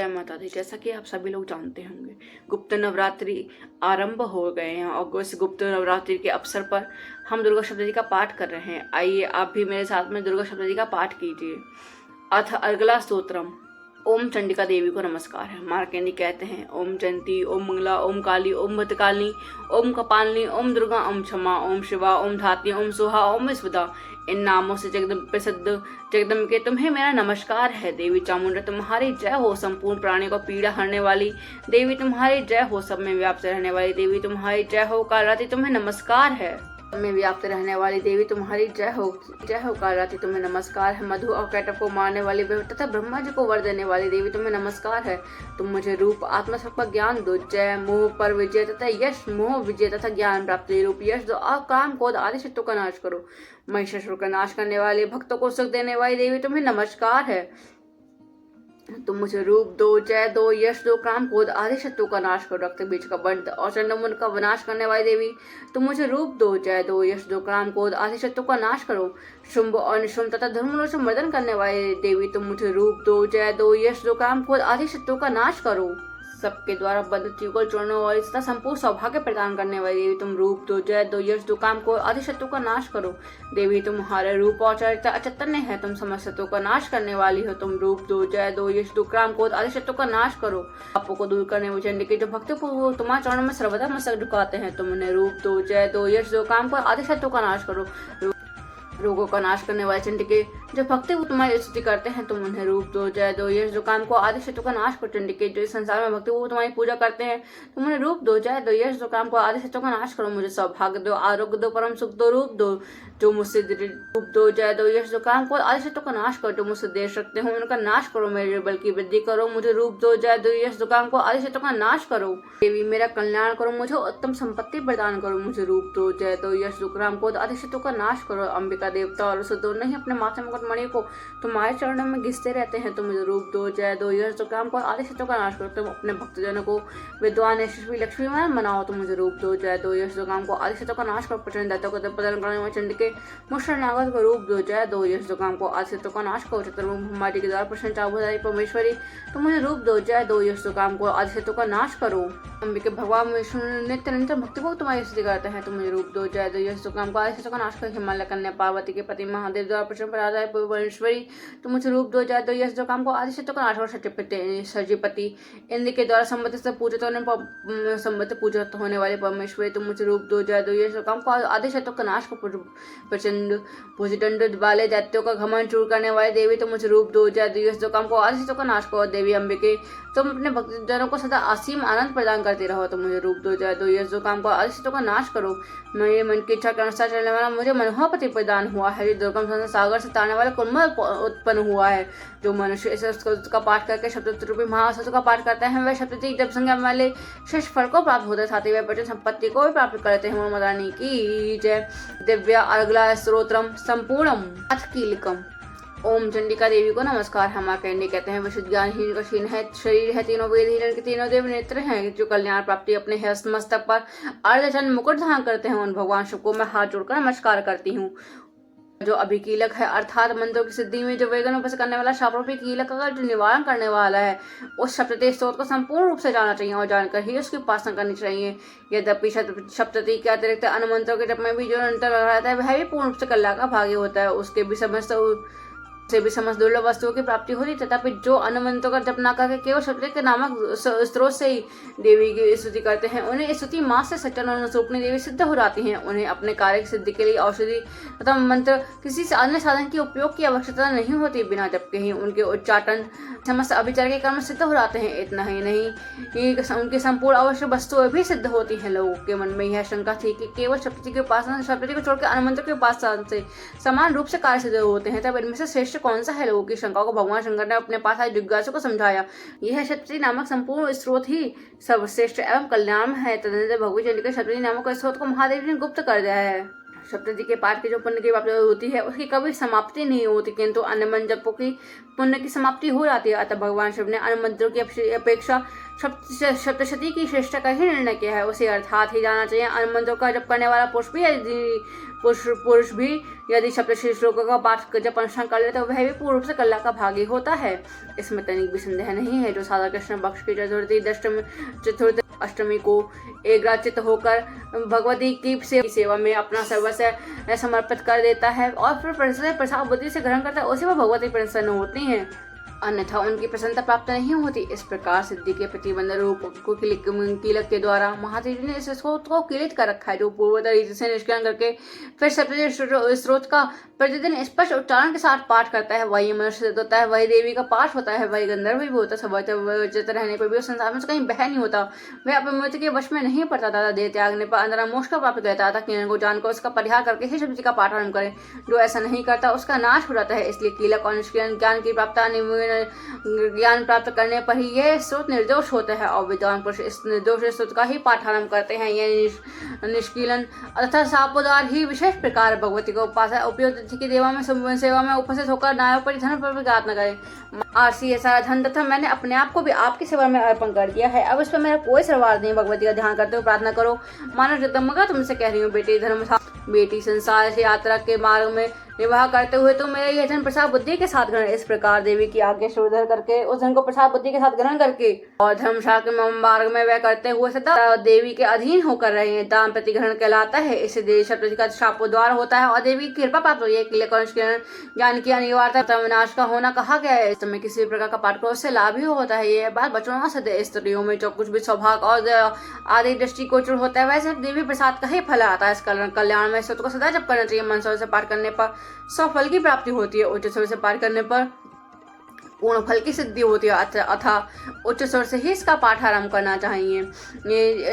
जय माता दी। जैसा कि आप सभी लोग जानते होंगे, गुप्त नवरात्रि आरंभ हो गए हैं और इस गुप्त नवरात्रि के अवसर पर हम दुर्गा सप्तशती का पाठ कर रहे हैं। आइए आप भी मेरे साथ में दुर्गा सप्तशती का पाठ कीजिए। अथ अर्गला स्तोत्रम। ओम चंडिका देवी को नमस्कार है। मार्कंडेय कहते हैं, ओम जयंती, ओम मंगला, ओम काली, ओम भद्रकाली, ओम कपालिनी, ओम दुर्गा, ओम क्षमा, ओम शिवा, ओम धात्री, ओम सोहा, ओम विस्वदा। इन नामों से जगदम्ब प्रसिद्ध जगदम्बिके तुम्हें मेरा नमस्कार है। देवी चामुंडा तुम्हारी जय हो। संपूर्ण प्राणी को पीड़ा हरने वाली देवी तुम्हारी जय हो। सब में व्याप्त रहने वाली देवी तुम्हारी जय हो। कालरात्रि तुम्हें नमस्कार है। सब में व्याप्त रहने वाली देवी तुम्हारी जय हो। जय हो। कालरात्रि तुम्हें नमस्कार है। मधु और कैटव को मारने वाली तथा ब्रह्मा जी को वर देने वाली देवी तुम्हें नमस्कार है। तुम मुझे रूप आत्मा सबका ज्ञान दो। जय मोह पर विजय तथा यश, मोह विजय तथा ज्ञान प्राप्ति रूप यश दो। आप काम क्रोध आदि शत्रुओं का नाश करो। महिषासुर का नाश करने वाले, भक्तों को सुख देने वाली देवी तुम्हें नमस्कार है। तुम मुझे रूप दो, जय दो, यश दो, काम क्रोध आदि शत्रुओं का नाश करो। रक्त बीज का बंध और चंडमुंड का विनाश करने वाली देवी तुम मुझे रूप दो, जय दो, यश दो, काम क्रोध आदि शत्रुओं का नाश करो। शुंभ और निशुंभ तथा धर्मनुष्ठ से मर्दन करने वाली देवी तुम मुझे रूप दो, जय दो, यश दो, काम क्रोध आदि शत्रुओं का नाश करो। सबके द्वारा बद्ध त्रिकोण चूर्ण वाली तथा संपूर्ण सौभाग्य प्रदान करने वाली देवी तुम रूप दो, जय दो, यश दो, काम को आदि शत्रुओं का नाश करो। देवी तुम्हारे रूप और चरित्र अचेतन्य है। तुम समस्त शत्रुओं का नाश करने वाली हो। तुम रूप दो, जय दो, यश दो, काम को आदि शत्रुओं का नाश करो। पापों को दूर करने वाले चंडिके जो भक्त तुम्हारे चरणों में सर्वदा मस्तक झुकाते हैं, तुम उन्हें रूप दो, जय दो, यश दो, काम को आदि शत्रुओं का नाश करो। रोगों का नाश करने वाले चंडिके जो भक्ति वो तुम्हारी स्तुति करते हैं, तुम उन्हें रूप दो, जय दो, यश दो, काम को आदि शत्रुओं का नाश करो। चंडिके जो इस संसार में भक्ति वो तुम्हारी पूजा करते हैं, तुम उन्हें रूप दो, जय दो, यश दो, काम को आदि शत्रुओं का नाश करो। मुझे सौभाग्य दो, आरोग्य दो, परम सुख दो, रूप दो, जो मुझसे रूप दो, जय दो, यश दो, काम को आदि शत्रुओं का नाश करो। जो मुझसे देश रखते हो उनका नाश करो। मेरे बल की वृद्धि करो। मुझे रूप दो, जय दो, यश दो, काम को आदि शत्रुओं का नाश करो। देवी मेरा कल्याण करो। मुझे उत्तम संपत्ति प्रदान करो। मुझे रूप दो, जय दो, यश दो, काम को आदि शत्रुओं का नाश करो। अंबिका देवता और दोनों ही अपने माथे मुकुटमणि को तुम्हारे चरणों में घिसते रहते हैं, तुम मुझे रूप दो, जय दो, यश दो, काम को आदि शत्रुओं का नाश करो। तुम अपने भक्तजनों को विद्वान यशस्वी लक्ष्मीमान बनाओ, तुम मुझे रूप दो, जय दो, यश दो, काम को आदि शत्रुओं का नाश करो। प्रचंड दैत्यों को प्रदान करने वाले चंडिके मुष्ट नागत को रूप दो, जय दो, यश दो, काम को आदि शत्रुओं का नाश करो। चतुर्मुख ब्रह्माजी के द्वारा प्रसन्न चाबुधारी परमेश्वरी तुम मुझे रूप दो, जय दो, यश दो, काम को आदि शत्रुओं का नाश करो। अंबिके भगवान विष्णु नित्य निरंतर भक्ति को तुम्हारी स्तुति करते हैं, तुम मुझे रूप दो, जय दो, यश दो, काम को आदि शत्रुओं का नाश करो। हिमालय कन्या पार्वती के पति महादेव द्वारा प्रसन्न परमेश्वरी तुम मुझे रूप दो, जय दो, यश दो, काम को आदि शत्रुओं का नाश करो। सजीपति इंद्र के द्वारा संबंधित से पूजित होने वाले परमेश्वरी तुम मुझे रूप दो, जय दो, यश दो, काम को आदि शत्रुओं का नाश करो। प्रचंड भुजदंड वाले दैत्यों का घमंड चूर करने वाली देवी तुम मुझे रूप दो, जय दो, यश दो, काम को आदि शत्रुओं का नाश करो। देवी अंबिके तुम अपने भक्तजनों को सदा असीम आनंद प्रदान करते रहो, तुम मुझे रूप दो, जय दो, यश दो, काम को आदि शत्रुओं का नाश करो। मेरे मन की इच्छा के अनुसार चलने वाला मुझे मनोहरपति प्रदान हुआ है। दुर्गम सागर से तारने वाला कुर्मल उत्पन्न हुआ है। जो मनुष्य इस का पाठ करके शब्द रूपी महासत्व का पाठ करते हैं, वह शब्द जब संज्ञा वाले शेष फल को प्राप्त होते, साथ ही वह पचन संपत्ति को भी प्राप्त करते हैं। मदानी की जय। दिव्य अर्गला स्तोत्रम संपूर्णम अथ कीलकम। ओम चंडिका देवी को नमस्कार। हम मार्कंडेय कहते हैं, विशुद्ध ज्ञानहीन का क्षीण है शरीर है, तीनों वेद हिरण के तीनों देव नेत्र हैं, जो कल्याण प्राप्ति अपने हस्त मस्तक पर अर्धचंद्र मुकुट धारण करते हैं। उन भगवान शिव को मैं हाथ जोड़कर नमस्कार करती हूँ। जो अभिकीलक है अर्थात मंत्रों की सिद्धि में जो वेगन उपस्थ करने वाला शापरूपी कीलक का जो निवारण करने वाला है, उस सप्तती स्तोत्र को संपूर्ण रूप से जाना चाहिए और जानकर ही उसकी उपासना करनी चाहिए। यद्यपि सप्तती के अतिरिक्त अन्य मंत्रों के जप में भी जो निरंतर रहता है, वह भी पूर्ण रूप से कल्याण का भागी होता है। उसके भी समस्त दुर्लभ वस्तुओं की प्राप्ति होती, तथापि जो अन्य मंत्रों का जप न करके केवल सप्तती के नामक स्त्रोत से ही देवी की स्तुति करते हैं, उन्हें स्तुति माँ से सच्चन और स्वरूपणी देवी सिद्ध हो जाती हैं। उन्हें अपने कार्य की सिद्धि के लिए औषधि तथा मंत्र किसी अन्य साधन के उपयोग की आवश्यकता नहीं होती। बिना जप के ही उनके उच्चाटन समस्त अभिचार के कर्म सिद्ध हो जाते हैं। इतना ही नहीं, उनकी संपूर्ण आवश्यक वस्तुएं भी सिद्ध होती हैं। लोगों के मन में यह शंका थी कि केवल सप्तती की उपासना, सप्तती को छोड़कर अन्य मंत्र की उपासना से समान रूप से कार्य सिद्ध होते हैं, तब इनमें से श्रेष्ठ कौन सा है। लोगों की शंकाओं को भगवान शंकर ने अपने पास आए जिज्ञासु को समझाया। यह सप्तती नामक संपूर्ण स्रोत ही सर्वश्रेष्ठ एवं कल्याण है। तदनंतर भगवती चंडिका सप्तती नामक स्रोत को महादेव ने गुप्त कर दिया है। सप्तती के पाठ की जो पुण्य की प्राप्ति होती है, उसकी कभी समाप्ति नहीं होती, किंतु अन्य जपों की पुण्य की समाप्ति हो जाती है। अतः भगवान शिव ने अन्य मंत्रों की अपेक्षा सप्तशती की श्रेष्ठता का ही निर्णय किया है, उसे अर्थात ही जाना चाहिए। अन्य मंत्रों का जप करने वाला पुरुष भी यदि सप्तशती श्लोकों का पाठ जप अनुष्ठान कर ले तो वह भी पूर्ण रूप से कला का भागी होता है, इसमें तनिक भी संदेह नहीं है। जो साधा कृष्ण पक्ष की चतुर्थी अष्टमी को एकाग्रचित्त होकर भगवती की सेवा में अपना सर्वस्व समर्पित कर देता है और फिर प्रसाद बुद्धि से ग्रहण करता है, उसी पर भगवती प्रसन्न होती हैं, अन्यथा उनकी प्रसन्नता प्राप्त नहीं होती। इस प्रकार सिद्धि के प्रतिबंध रूप को कीलक के द्वारा महादेव ने इस स्रोत को कीलित कर रखा है, जो पूर्वोत्तर रीति से निष्कलन करके फिर सप्तशती स्रोत का प्रतिदिन स्पष्ट उच्चारण के साथ पाठ करता है, वही मनुष्य होता है, वही देवी का पाठ होता है, वही गंधर्व भी होता है। सब रहने पर भी उस संसार में कहीं बह नहीं होता, वह अपने मृत्यु के वश में नहीं पड़ता था। देह त्यागने पर अंतरा मोक्ष का प्राप्त करता था। कीलक को जानकर उसका परिहार करके ही सब्जी का पाठ आरंभ करे, जो ऐसा नहीं करता उसका नाश हो जाता है। इसलिए कीलक और निष्कीलन ज्ञान प्राप्त करने पर ही यह स्रोत निर्दोष होता है और विद्वान पुरुष इस निर्दोष स्रोत का ही पाठ आरंभ करते हैं। यह निष्कीलन अर्थात शापोद्वार ही विशेष प्रकार भगवती को उपासना उपयोग तिथि की सेवा में उपस्थित होकर नायों पर धन पर विघात न करे। आरसी ये सारा धन तथा मैंने अपने आप को भी आपकी सेवा में अर्पण कर दिया है, अब इस पर मेरा कोई सवाल नहीं। भगवती का ध्यान करते हुए प्रार्थना करो। मानव जगदम्बिका तुमसे कह रही हूँ, बेटी संसार से यात्रा के मार्ग में विवाह करते हुए तो मेरा यह धन प्रसाद बुद्धि के साथ ग्रहण। इस प्रकार देवी की आज्ञा से उधर करके उस धन को प्रसाद बुद्धि के साथ ग्रहण करके और धर्मशाला के मार्ग में वह करते हुए सदा देवी के अधीन होकर रहे हैं। दान प्रतिग्रहण कहलाता है। इससे देवी शब्द का शापोद्वार होता है और देवी की कृपा प्राप्त होती है। ज्ञान की अनिवार्यता विनाश का होना कहा गया है। इस समय किसी प्रकार का पाठ करो उससे लाभ ही होता है। यह बात बचनों में सदैव स्त्रियों में जो कुछ भी सौभाग्य और आदि दृष्टि गोचर होता है वैसे देवी प्रसाद का ही फल आता है। इस कल्याण में को सदा जप करना चाहिए। मन से पाठ करने पर सफल की प्राप्ति होती है। उच्च स्वर से पाठ करने पर पूर्ण फल की सिद्धि होती है, अथा उच्च स्वर से ही इसका पाठ आरंभ करना चाहिए।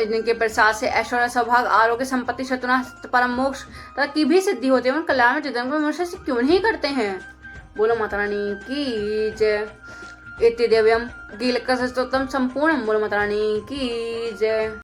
जिनके प्रसाद से ऐश्वर्य सौभाग्य आरोग्य संपत्ति शत्रुनाश परम मोक्ष की भी सिद्धि होती है, उन कल्याण में चिंतन को मनुष्य से क्यों नहीं करते हैं। बोलो माता रानी की जय। इति दिव्यम कीलक स्तोत्रम संपूर्ण। बोलो माता रानी की जय।